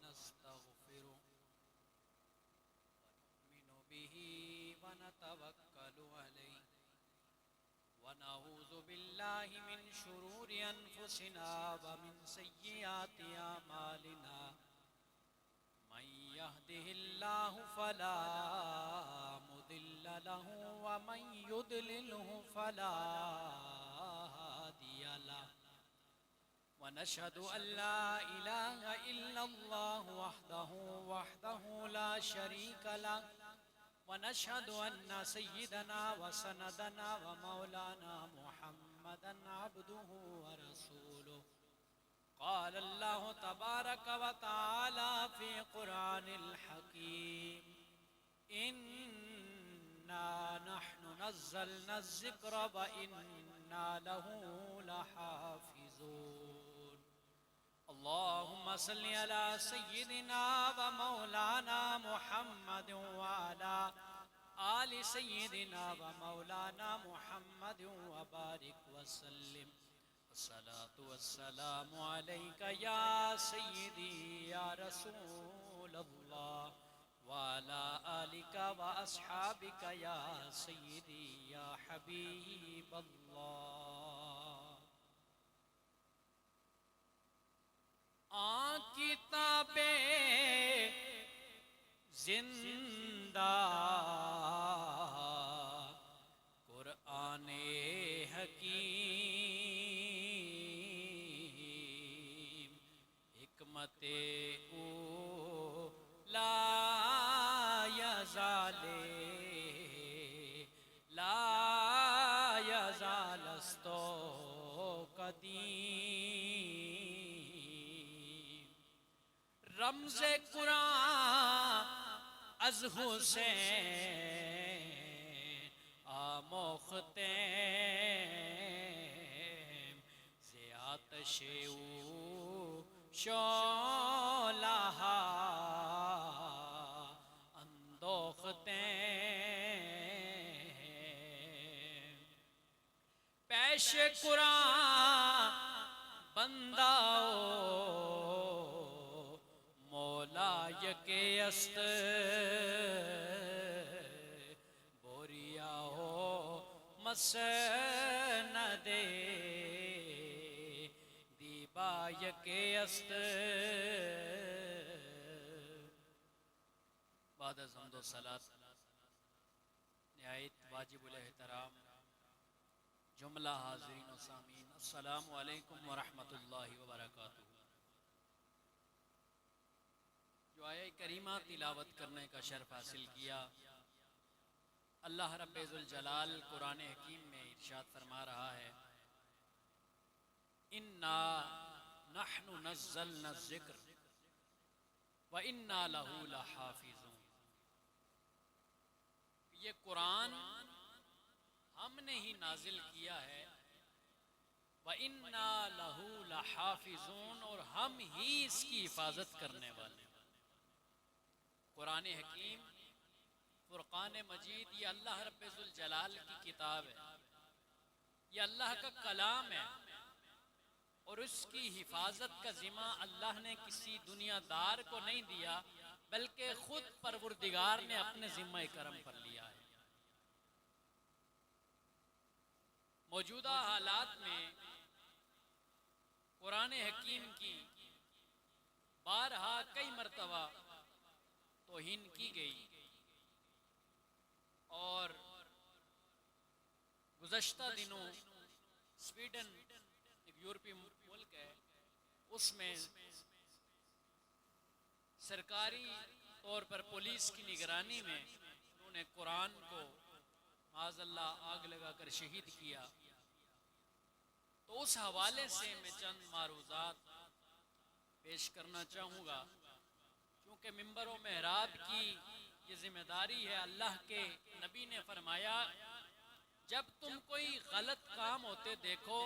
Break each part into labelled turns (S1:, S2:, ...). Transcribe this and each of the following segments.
S1: नस्तगफिरुहु वनु'मिनु बिही वनतवक्कलु अलैहि वनऊज़ु बिल्लाहि मिन शुरूरि अनफुसिना व मिन सय्यिआति अमालिना मन यहदिहिल्लाहु फला मुदिल्ल लहु व मन युद्लिलहु फला हादिय लहु व नशहदु अल्ला इलाहा इल्लल्लाहु वहदहु ला शरीका लहु व नशहदु अन्न सय्यिदना व सनदना व मौलाना मुहम्मदन अब्दुहु व रसूलुहु क़ाल अल्लाहु तबारक व तआला फ़ी क़ुरानिल हकीम इन्ना नहनु नज़्ज़लना ज़िक्र व इन्ना लहू लहाफ़िज़ून। अल्लाहुम्मा सल्लि अला सय्यिदिना व मौलाना मुहम्मद व अला आलि सय्यिदिना व मौलाना मुहम्मद व बारिक व सल्लिम। अस्सलातु वस्सलामु अलैका या सय्यिदी या रसूल अल्लाह व अला आलिका व अस्हाबिका या सय्यिदी या हबीब अल्लाह। किताबे जिंदा कुराने हकीम हिकमते ला यज़ाले ला यज़ालस्तो कदीम रमज़े कुरान अज़ हुसैन आमोखते ज़ियात शेऊ शोलाहा अंदोखते पेश कुरान बंदाओ मौला यके अस्त बोरिया हो मसनदे दीबा यके अस्त बाद हम्द व सलात निहायत वाजिबुल एहतराम जुमला हाज़रीन व सामीन अस्सलामु अलैकुम व रहमतुल्लाहि व बरकातुहू। जो आया करीमा तिलावत करने का शर्फ हासिल किया, अल्लाह रब्बुल जलाल कुरान हकीम में इरशाद फरमा रहा है इन्ना नहनु नज़्ज़लना ज़िक्र व इन्ना लहू लहाफ़िज़ून। ये कुरान हमने ही नाजिल किया है व इन्ना लहू लहाफ़िज़ून और हम ही इसकी हिफाजत करने वाले। कुरान हकीम फ़ुरक़ान मजीद ये अल्लाह रब्बुल जलाल की किताब है, ये अल्लाह का कलाम है और उसकी हिफाजत का ज़िम्मा अल्लाह ने किसी दुनियादार को नहीं दिया बल्कि खुद परवरदिगार ने अपने ज़िम्मा करम पर लिया है। मौजूदा हालात में कुरान हकीम की बारहा कई मरतबा तौहीन की गई और गुज़श्ता दिनों स्वीडन एक यूरोपीय मुल्क है, उसमें सरकारी तौर पर पुलिस की निगरानी में उन्होंने कुरान को माज़अल्लाह आग लगाकर शहीद किया। तो उस हवाले से मैं चंद मारूज़ात पेश करना चाहूँगा, क्योंकि मिंबर व मेहराब की ये जिम्मेदारी है। अल्लाह के नबी ने फरमाया जब तुम कोई गलत काम होते देखो,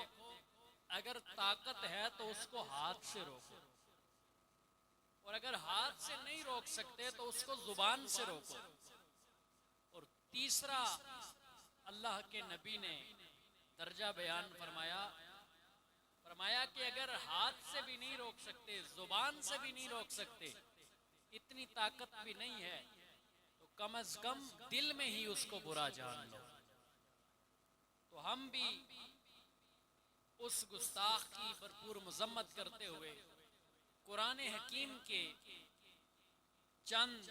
S1: अगर ताकत है तो उसको हाथ से रोको, और अगर हाथ से नहीं रोक सकते तो उसको जुबान से रोको। और तीसरा अल्लाह के नबी ने दर्जा बयान फरमाया कि अगर अगर हाथ से भी नहीं रोक सकते, जुबान से भी नहीं रोक सकते, इतनी ताकत भी नहीं है, तो कम अज कम दिल में ही उसको बुरा जान लो। तो हम भी उस गुस्ताख की भरपूर मजम्मत करते हुए कुरान हकीम के चंद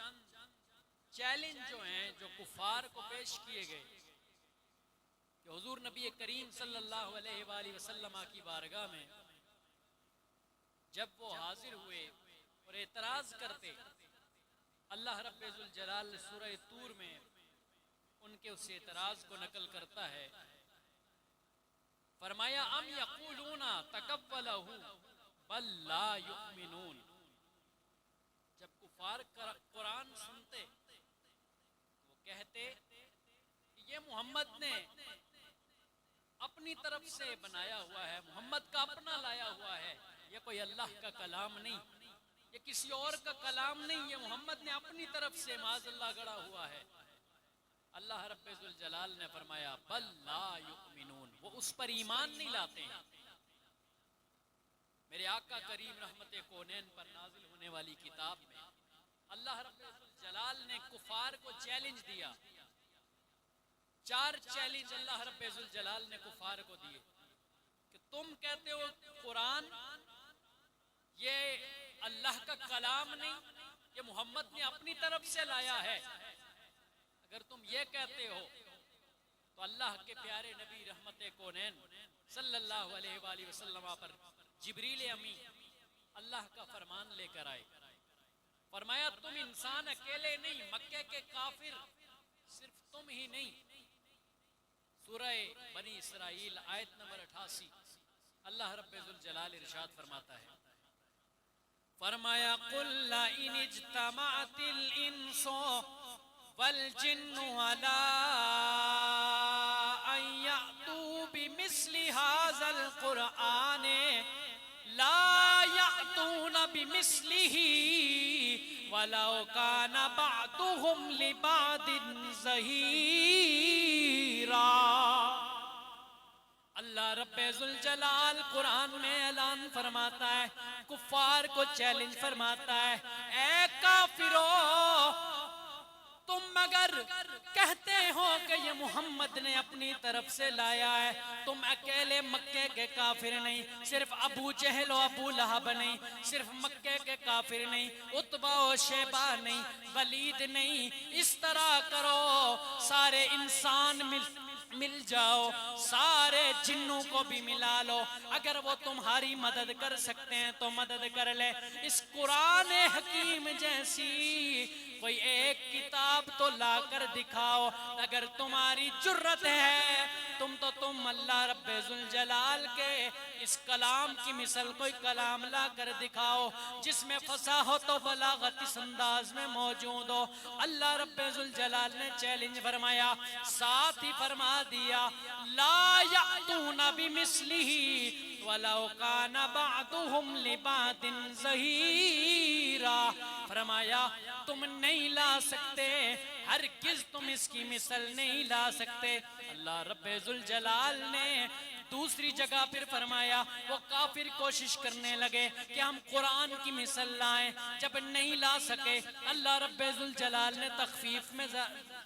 S1: चैलेंज जो हैं, जो कुफार को पेश किए गए कि हुजूर नबी करीम सल्लल्लाहु अलैहि वसल्लम की बारगाह में जब वो हाजिर हुए और एतराज करते, अल्लाह रब्बुल जलाल ने सूरह तूर में उनके उस एतराज को नकल करता है। फरमाया अम यक़ूलूना तक़व्वलहु बल ला युमिनून। जब कुफार कुरान सुनते वो कहते ये मोहम्मद ने अपनी तरफ से बनाया हुआ है, मोहम्मद का अपना लाया हुआ है, ये कोई अल्लाह का कलाम नहीं, ये किसी और का कलाम नहीं, ये मोहम्मद ने अपनी तरफ से माज़अल्लाह गढ़ा हुआ है। अल्लाह रब्बुल जलाल ने फरमाया बल ला युमिनून, वो उस पर ईमान नहीं लाते हैं। मेरे आका करीम रहमत कौनैन पर नाजिल होने वाली किताब में अल्लाह रब्बुल जलाल ने कुफार को चैलेंज दिया। 4 चैलेंज अल्लाह रब्बुल जलाल ने कुफार को दिए कि तुम कहते हो कुरान ये अल्लाह का कलाम नहीं, ये मोहम्मद ने अपनी तरफ से लाया है। अगर तुम ये कहते हो तो अल्लाह के प्यारे नबी रहमत कौनैन सल्लल्लाहु अलैहि वसल्लम पर जिब्रील अमी अल्लाह का फरमान लेकर आए। फरमाया तुम इंसान अकेले नहीं, मक्के के काफिर सिर्फ तुम ही नहीं। सूरह बनी इसराइल आयत नंबर 88 अल्लाह रब्बुल जलाल इरशाद फरमाता है, फरमाया कुल ला इन इज्तमाअतिल इंसु वल जिन्नु अला अन यअतू बिमिस्लि हाज़ल कुरआन ला यअतूना बिमिस्लिही वलौ काना बअदुहुम लिबादिन ज़हीरा। अल्लाह रब्बुल जलाल कुरान में ऐलान फरमाता है, कुफार को चैलेंज फरमाता है, ए काफिरो तुम अगर कहते हो कि ये मोहम्मद ने अपनी तरफ से लाया है, तुम अकेले मक्के के काफिर नहीं, सिर्फ अबू जहल और अबू लहब नहीं, सिर्फ मक्के के काफिर नहीं, उतबा और शेबा नहीं, वलीद नहीं, इस तरह करो सारे इंसान मिल जाओ, सारे जिन्नों को भी मिला लो, अगर वो तुम्हारी मदद कर सकते हैं तो मदद कर ले। इस कुरान हकीम जैसी कोई एक किताब तो लाकर दिखाओ, अगर तुम्हारी जुर्रत है तुम अल्लाह रब्बुल जलाल के इस कलाम की मिसल कोई कलाम ला कर दिखाओ जिसमें फसाहत तो बलागत इस अंदाज में मौजूद हो। अल्लाह रब्बुल जलाल ने चैलेंज फरमाया, साथ ही फरमा दिया ला यअतूना बिमिस्लिही वलौ काना बअदुहुम लिबादिन ज़हीरा। फरमाया तुम नहीं ला सकते, हरगिज़ तुम इसकी मिसल नहीं ला सकते। अल्लाह रब्बुल जलाल ने दूसरी जगह फिर फरमाया, वो काफिर कोशिश करने लगे कि हम कुरान की मिसल लाएं, जब नहीं ला सके अल्लाह रब्बुल जलाल ने तखफीफ में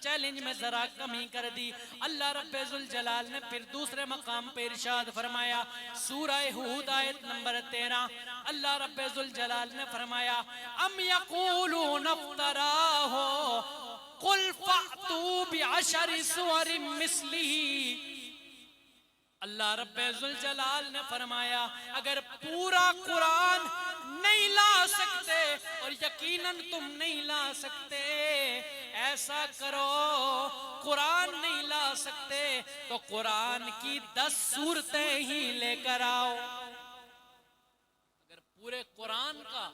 S1: चैलेंज में जरा कमी कर दी। अल्लाह रब्बुल जलाल ने फिर दूसरे मकाम पे इरशाद फरमाया, सूरह हूद आयत नंबर 13 अल्लाह रब्बुल जलाल ने फरमाया अम यक़ूलून इफ्तराहु कुल फ़अतू बिअशरि सुवरिन मिस्लिही। अल्लाह रब्बुल जलाल ने फरमाया अगर पूरा कुरान नहीं ला सकते, और यकीनन तुम नहीं ला सकते, ऐसा करो कुरान नहीं ला सकते तो कुरान की 10 सूरतें ही लेकर आओ। अगर पूरे कुरान का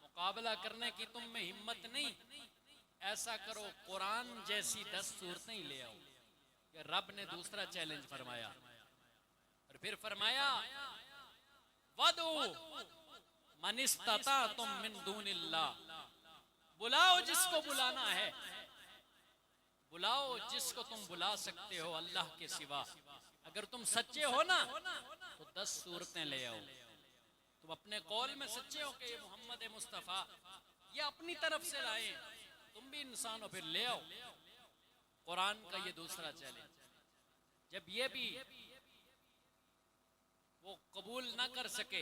S1: मुकाबला करने की तुम में हिम्मत नहीं, ऐसा करो कुरान जैसी 10 सूरतें ही ले आओ। कि रब ने दूसरा चैलेंज फरमाया, और फिर फरमाया वदू मन इस्तताअतुम मिन दूनिल्लाह, बुलाओ जिसको बुलाना है, बुलाओ जिसको तुम बुला सकते हो अल्लाह के सिवा। अगर तुम सच्चे हो ना तो 10 सूरतें ले आओ। तुम अपने कौल में सच्चे हो कि ये मोहम्मद मुस्तफ़ा ये अपनी तरफ से लाए हैं, तुम भी इंसान हो, फिर ले आओ कुरान का ये दूसरा चैलेंज। जब ये भी वो कबूल ना कर सके,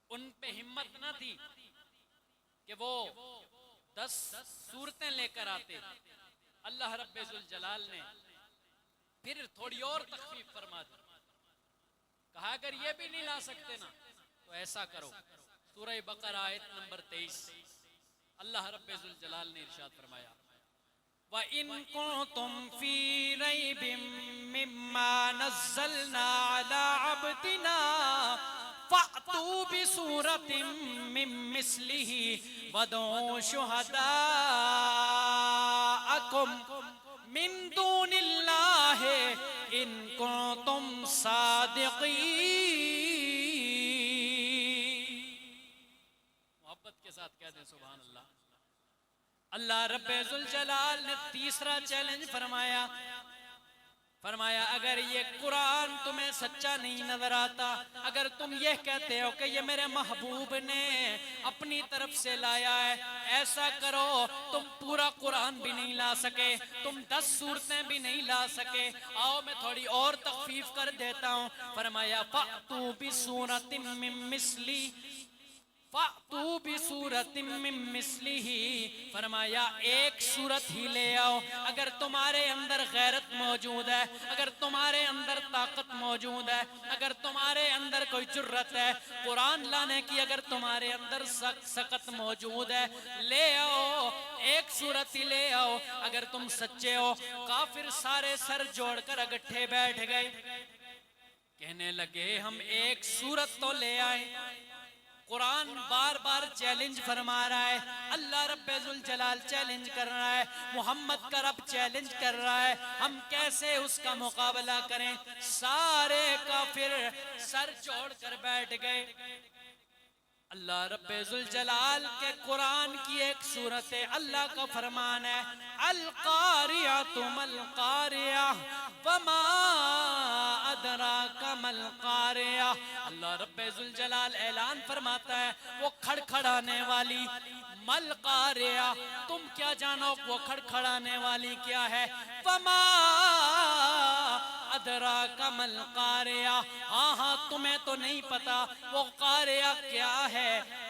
S1: उन पे हिम्मत ना थी कि वो 10 सूरतें लेकर आते, अल्लाह रब्बुल जलाल ने फिर थोड़ी और तखफीफ फरमा दी। कहा अगर ये भी नहीं ला सकते ना तो ऐसा करो, सूरह बकरा आयत नंबर 23 अल्लाह रब्बुल जलाल ने इरशाद फरमाया, व इन कुंतुम फी रैबिम मिम्मा नज़्ज़लना अला अब्दिना फ़अतू बिसूरतिम मिन मिस्लिही वदू शुहदाअकुम मिन दूनिल्लाहि इन कुंतुम सादिक़ीन। मोहब्बत के साथ कह दें सुभान अल्लाह। अल्लाह रब्बुल जलाल ने तीसरा चैलेंज फरमाया, फरमाया अगर ये कुरान तुम्हें सच्चा नहीं नजर आता, अगर तुम ये कहते हो कि ये मेरे महबूब ने अपनी तरफ से लाया है, ऐसा करो तुम पूरा कुरान भी नहीं ला सके, तुम 10 सूरतें भी नहीं ला सके, आओ मैं थोड़ी और तखफीफ कर देता हूँ। फरमाया फ़अतू बिसूरतिम मिन मिस्ली फ़अतू बिसूरतिम मिन मिस्लिही, फरमाया एक सूरत ही ले आओ। अगर तुम्हारे अंदर गैरत मौजूद है, अगर तुम्हारे अंदर ताकत मौजूद है, अगर तुम्हारे अंदर कोई जुर्रत है कुरान लाने की, अगर तुम्हारे अंदर सकत मौजूद है, ले आओ एक सूरत ही ले आओ। अगर तुम सच्चे हो। काफिर सारे सर जोड़कर इकट्ठे बैठ गए, कहने लगे हम एक सूरत तो ले आए। कुरान बार बार चैलेंज फरमा रहा है, अल्लाह रब्बुल जलाल चैलेंज कर रहा है, मोहम्मद का रब चैलेंज कर रहा है, हम कैसे उसका मुकाबला करें। सारे काफिर सर जोड़कर बैठ गए। अल्लाह रब्बुल जलाल के कुरान की एक सूरत है, अल्लाह का फरमान है अल कारियतु मल कारिया वमा अदराका मल कारिया। अल्लाह रब्बुल जलाल ऐलान फरमाता है वो खड़खड़ाने वाली, मल कारिया तुम क्या जानो वो खड़खड़ाने वाली क्या है, वमा अदराका मल कारिया, हाँ हाँ तुम्हें तो नहीं पता वो कारिया क्या है।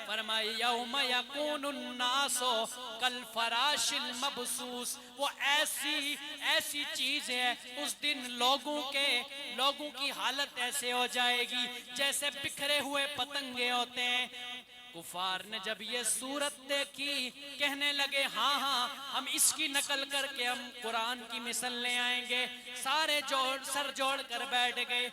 S1: फरमाया यौम यकूनुन नासो कल फराशिल मबसूस, वो ऐसी चीज है उस दिन लोगों की हालत ऐसे हो जाएगी जैसे बिखरे हुए पतंगे होते हैं। कुफार ने जब ये सूरत देखी कहने लगे हाँ हाँ हम इसकी नकल करके हम कुरान की मिसल ले आएंगे। सारे सर जोड़ कर बैठ गए,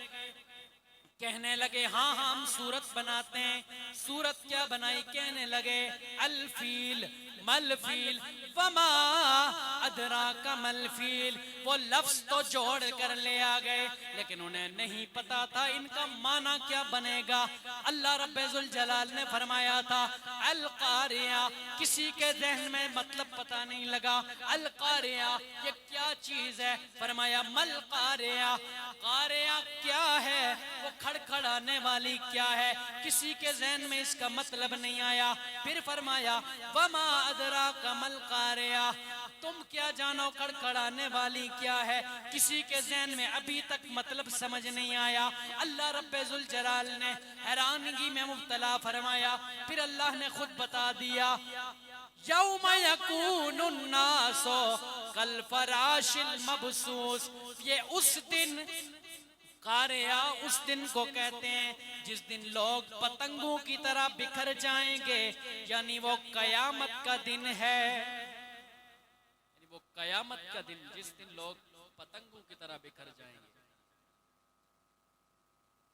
S1: कहने लगे हाँ हाँ हम सूरत बनाते हैं। सूरत क्या बनाई, कहने लगे अल-फील मल-फील वमा अदराका मल-फील, वो लफ्ज तो जोड़ कर ले आ गए लेकिन उन्हें नहीं पता था इनका माना क्या बनेगा। अल्लाह रब्बुल जलाल ने फरमाया था अल कारिया, किसी के जहन में मतलब पता नहीं लगा अल कारिया ये क्या चीज है। फरमाया मल कारिया, कारिया क्या है, वो खड़खड़ाने वाली क्या है, किसी के जहन में इसका मतलब नहीं आया। फिर फरमाया वमा अदराका मल कारिया, तुम क्या जानो खड़खड़ाने वाली क्या है, किसी के ज़हन में अभी तक मतलब समझ नहीं आया। अल्लाह रब्बुल जलाल ने हैरानगी में मुब्तला फरमाया, फिर अल्लाह ने खुद बता दिया यौम यकूनुन नासो कल फराशिल मबसूस, ये उस दिन कारिया उस दिन को कहते हैं जिस दिन लोग पतंगों की तरह बिखर जाएंगे, यानी वो कयामत का दिन है, वो कयामत का दिन जिस दिन लोग पतंगों की तरह बिखर जाएंगे।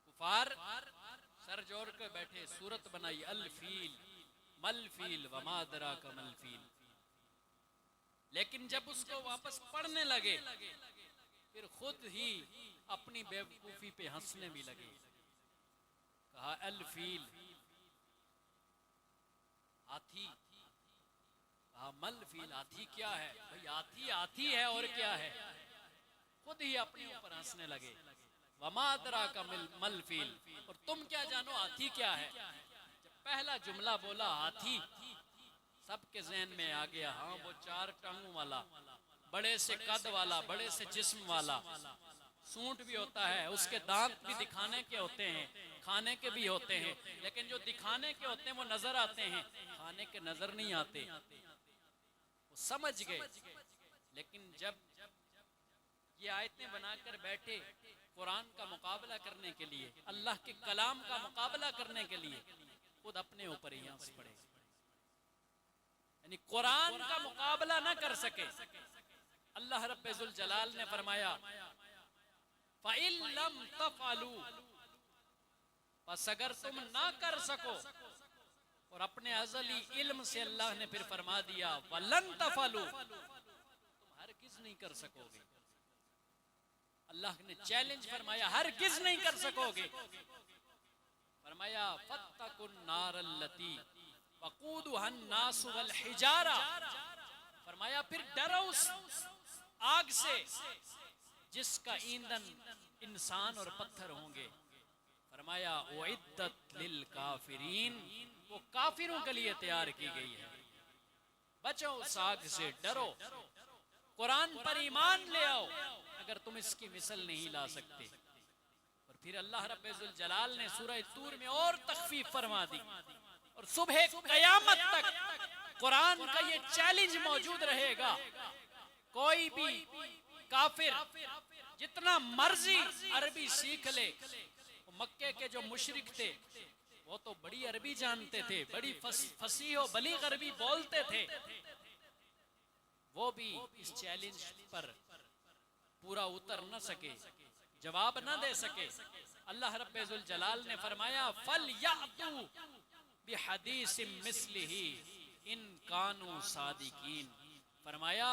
S1: कुफार सर जोड़ कर बैठे, सूरत बनाई अल-फील मल-फील वमा अदराका मल-फील, लेकिन जब उसको वापस पढ़ने लगे फिर खुद ही अपनी बेवकूफी पे हंसने भी लगे। कहा अल-फील हाथी, कहा मल-फील हाथी क्या है, भाई हाथी हाथी है और क्या है, खुद ही अपने ऊपर हंसने लगे। वमा अदराका मल फील, और तुम क्या जानो हाथी क्या है। जब पहला जुमला बोला हाथी, सबके ज़हन में आ गया, हाँ वो 4 टांगों वाला, बड़े से कद वाला, बड़े से जिस्म वाला। सूंड भी होता है, उसके दांत भी दिखाने के होते हैं, खाने के भी होते हैं, लेकिन जो दिखाने के होते हैं वो नजर आते हैं, खाने के नजर नहीं आते। वो समझ गए। लेकिन जब ये आयतें बनाकर बैठे कुरान का मुकाबला करने के लिए, अल्लाह के कलाम का मुकाबला करने के लिए, खुद अपने ऊपर ही हंस पड़े। यानी कुरान का मुकाबला ना कर सके। अल्लाह रब्बुल जलाल ने फरमाया फ़इल लम तफ़अलू, बस अगर तुम ना कर सको, और अपने अज़ली इल्म से अल्लाह ने फिर फरमा दिया वलन तफ़अलू, तुम हरगिज़ नहीं कर सकोगे। अल्लाह ने चैलेंज फरमाया हरगिज़ नहीं कर सकोगे। फरमाया फत्तकुन नारल्लती वक़ूदुहन नासु वल हिजारा, फरमाया फिर डरो उस आग से जिसका ईंधन इंसान और पत्थर होंगे। फरमाया उइद्दत लिल काफिरीन, वो काफिरों के लिए तैयार की गई है। बचो उस आग से, डरो, कुरान पर ईमान ले आओ अगर तुम इसकी मिसल नहीं ला सकते। और फिर अल्लाह रब्बुल जलाल ने सूरह तूर में और तखफीफ फरमा दी, और सुबह कयामत तक कुरान का ये चैलेंज मौजूद रहेगा। कोई भी काफिर जितना मर्जी अरबी सीख ले, मक्के के जो मुशरिक थे वो तो बड़ी अरबी जानते थे, बड़ी फसीह और बलीग अरबी बोलते थे, वो भी इस चैलेंज पर पूरा उतर न सके, जवाब न दे सके। अल्लाह रब्बुल जलाल ने फरमाया फल यातू बिहदीसिम मिस्लिही इन कानू सादिकीन, फरमाया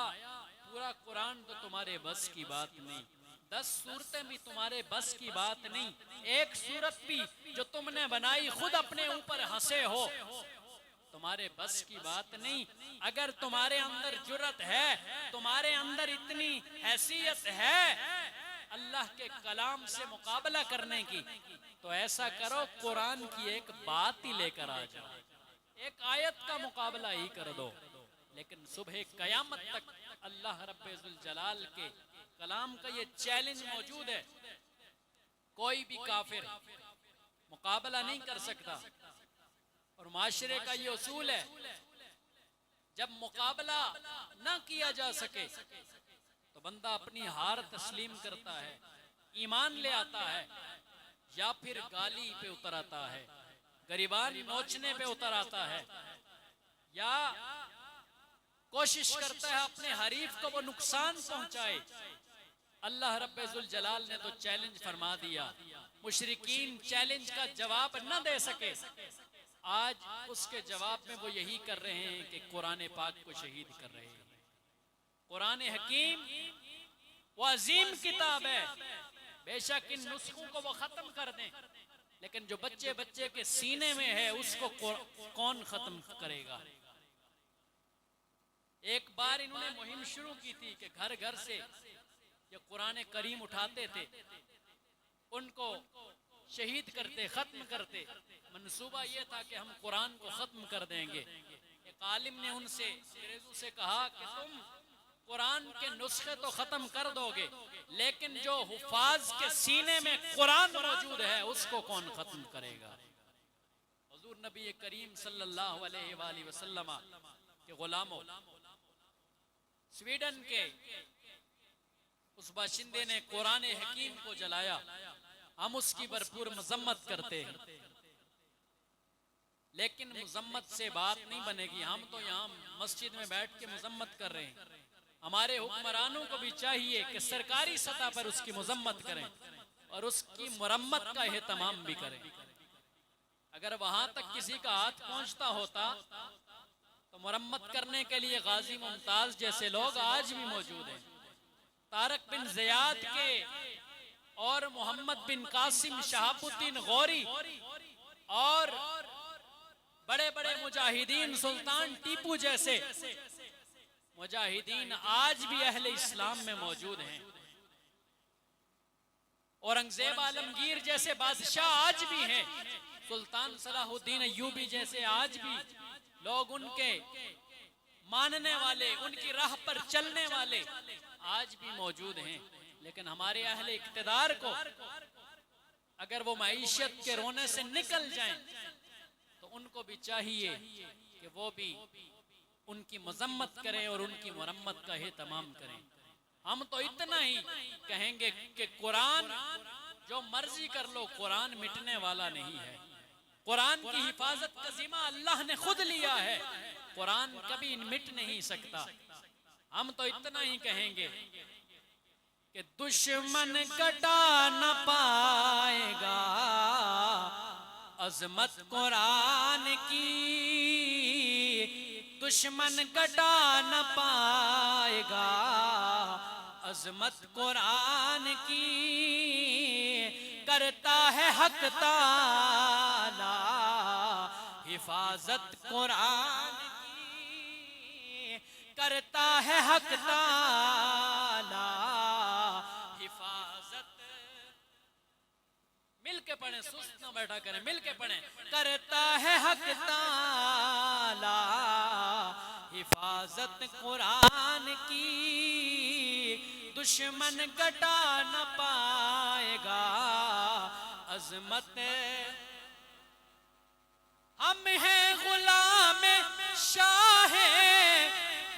S1: पूरा कुरान तो तुम्हारे बस की बात नहीं, 10 सूरतें भी तुम्हारे बस की बात नहीं, एक सूरत भी जो तुमने बनाई खुद अपने ऊपर हंसे हो, तुम्हारे बस की बात नहीं। अगर तुम्हारे अंदर जुर्रत है, तुम्हारे अंदर इतनी हैसियत है अल्लाह के कलाम से मुकाबला करने की, तो ऐसा करो कुरान की एक बात ही लेकर आ जाओ, एक आयत का मुकाबला ही कर दो। लेकिन सुबह कयामत तक अल्लाह रब्बुल जलाल के कलाम का ये चैलेंज मौजूद है। कोई भी काफिर मुकाबला नहीं कर सकता। और माशरे का ये उसूल है, जब मुकाबला ना किया जा सके तो बंदा अपनी हार तस्लीम करता है, ईमान ले आता है, या फिर गाली पे उतर आता है, गरीबान नोचने पे उतर आता है, या कोशिश करता है अपने हरीफ को वो नुकसान पहुंचाए। अल्लाह रब्बुल जलाल ने तो चैलेंज फरमा दिया, मुशरिकीन चैलेंज का जवाब न दे सके, आज उसके जवाब में वो यही कर रहे हैं कि कुरान पाक को शहीद कर रहे हैं। कुरान हकीम वो अजीम किताब है, बेशक इन नुस्खों को वो खत्म कर दें, लेकिन जो बच्चे बच्चे के सीने में है उसको कौन खत्म करेगा। एक बार इन्होंने मुहिम शुरू की थी कि घर घर से जो कुरान करीम उठाते थे उनको शहीद करते, खत्म करते। मंसूबा ये था कि हम कुरान को खत्म कर देंगे। एक आलिम ने उनसे अंग्रेजों से कहा कि तुम कुरान के नुस्खे तो खत्म कर दोगे, लेकिन जो हुफाज के सीने में कुरान मौजूद है उसको कौन खत्म करेगा। हुजूर नबी करीम सल्लल्लाहु अलैहि वसल्लम के गुलामों, स्वीडन के उस बाशिंदे ने कुरान हकीम को जलाया। हम उसकी भरपूर मजम्मत करते हैं, लेकिन मजम्मत से बात नहीं बनेगी। हम तो यहाँ मस्जिद में बैठ के मजम्मत कर रहे हैं, हमारे हुक्मरानों को भी चाहिए कि सरकारी सतह पर उसकी मजम्मत करें और उसकी मुरम्मत का एहतमाम भी करें। अगर वहां तक किसी का हाथ पहुंचता होता तो मुरम्मत करने के लिए गाजी मुमताज जैसे लोग आज भी मौजूद हैं। तारक बिन ज़ियाद के और मोहम्मद बिन कासिम शहाबुद्दीन गौरी और बड़े बड़े मुजाहिदीन सुल्तान टीपू जैसे मुजाहिदीन आज भी अहले इस्लाम में मौजूद हैं। औरंगजेब आलमगीर जैसे बादशाह आज भी हैं, सुल्तान सलाहुद्दीन अय्यूबी जैसे आज भी लोग उनके मानने वाले, उनकी राह पर चलने वाले आज भी मौजूद हैं। लेकिन हमारे अहले इक्तदार को अगर वो मईशत के रोने से निकल जाएं तो उनको भी चाहिए कि वो भी उनकी मजम्मत करें और उनकी मुरम्मत का एहतमाम करें। हम तो इतना ही कहेंगे कि कुरान जो मर्जी कर लो, कुरान मिटने वाला नहीं है। कुरान की हिफाजत का जिम्मा अल्लाह ने खुद लिया है, कुरान कभी मिट नहीं सकता। हम तो इतना ही कहेंगे कि दुश्मन कटा न पाएगा अजमत कुरान की, दुश्मन कटा न पाएगा अजमत कुरान की। करता है हक ताला हिफाजत कुरान की, करता है हक ताला हिफाजत। मिलके पढ़े, सुस्त न बैठा करें, मिलके पढ़े। करता है हक ताला हिफाजत कुरान की, दुश्मन कटा न पाएगा अजमत। हम हैं गुलाम शाह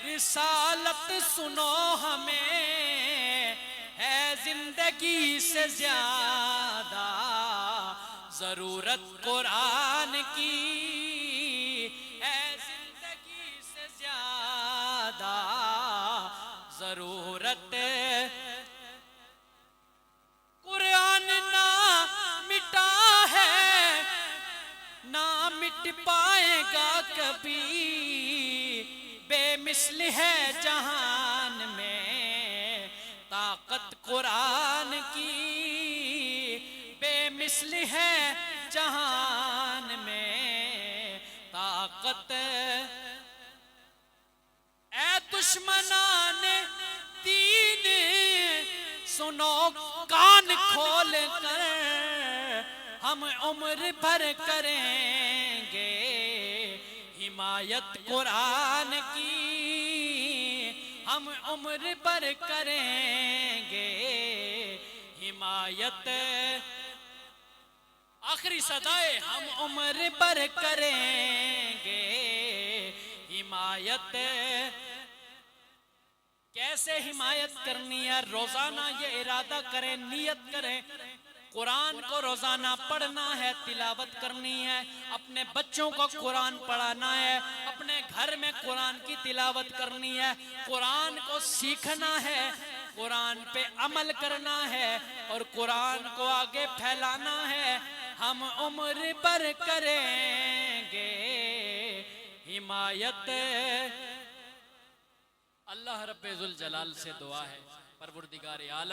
S1: रिसालत, सुनो हमें है जिंदगी से ज्यादा जरूरत कुरान की, है जिंदगी से ज्यादा जरूरत। कुरान ना मिटा है ना मिट पाएगा कभी, बेमिसल है जहान में ताकत कुरान की, बेमिसल है जहान में ताकत। ऐ दुश्मनाने दीन सुनो कान खोल कर, हम उम्र भर करेंगे हिमायत कुरान की, हम उम्र भर करेंगे हिमायत। आखिरी सदाए, हम उम्र भर करेंगे हिमायत। कैसे हिमायत करनी है? रोजाना ये इरादा करें, नियत करें, कुरान को रोजाना पढ़ना है, तिलावत करनी है, अपने बच्चों को कुरान पढ़ाना है, अपने घर में कुरान की तिलावत करनी है, कुरान को सीखना है, कुरान पे अमल करना है और कुरान को आगे फैलाना है। हम उम्र भर करेंगे हिमायत। अल्लाह रब्बे जुल जलाल से दुआ है, परवरदिगार आलम